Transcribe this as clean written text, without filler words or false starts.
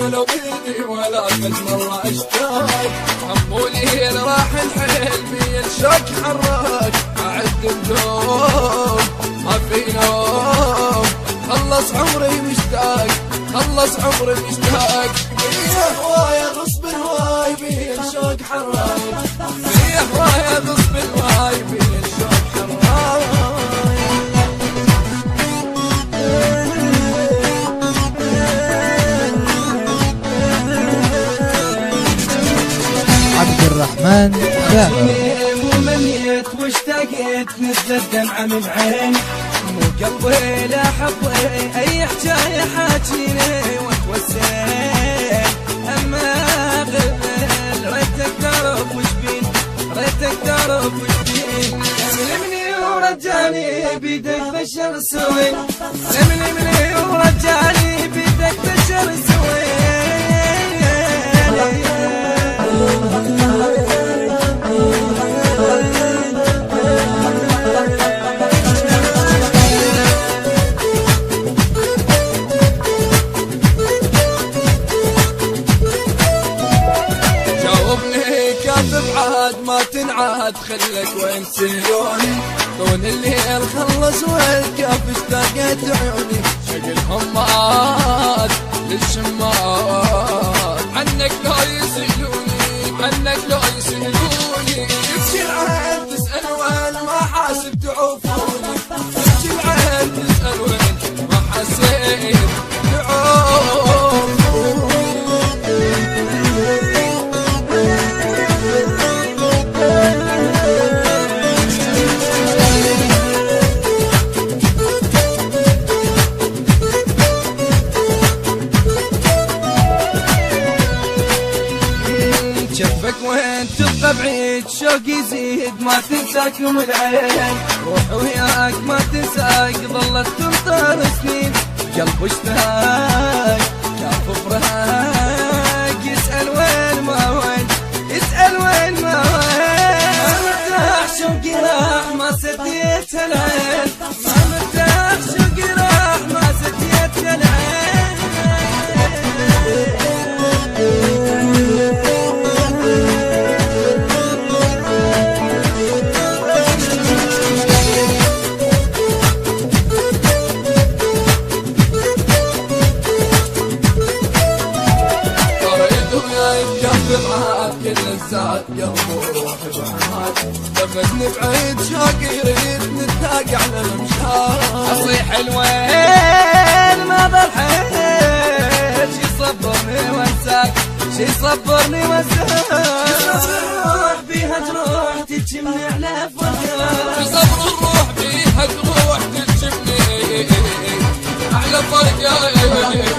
ولو بيدي ولا قد مرة اشتاق حمولي راح الحيل بي الشوق حراك اعد الدوم ما في نوم خلص عمري مشتاق خلص عمري مشتاق فيه هواية غصب هواي بي الشوق حراك فيه هواية غصب هواي بي الشوق حراك عبد الرحمن دامر. ومنيت واشتقيت نزل الدمعة من عيني مو قلبي لا حبي اي حكاية حاجيني وتوسل اما قبل ريتك تعرف وش بين ريتك تعرف وش بين لملمني ورجعني بيدك بشر سوي لملمني ورجعني بيدك بشر سوي ما تنعاد خلك وين سيوني طول الليل خلص والكاف اشتاقت عيوني شق الهمات للشمات عنك لو يسألوني عنك لو يسألوني تبكي العين تسأل وين ما حاسب تعوفوني تبكي العين تسأل وين ما حسيت تعوفوني شفك وين تبقى بعيد شوق يزيد ما تنساك يوم العين روح وياك ما تنساك ظلت تمطر سنين قلب اشتاق كاف فرهاك يسأل وين ما وين يسأل وين ما وين ما مرتاح شوقي راح ما سديت العين ما مرتاح شوقي راح ما سديت العين كل الزاد قلبه روح بحماد لفتني بعيد شوقي يريد نتلاقى على المشهاد اصيح الوين ما ضلحيت شي صبرني وانساك شي صبرني وانساك الروح بيها تروح تجمني على فرقك صبر الروح بيها تروح تجمني على فرقك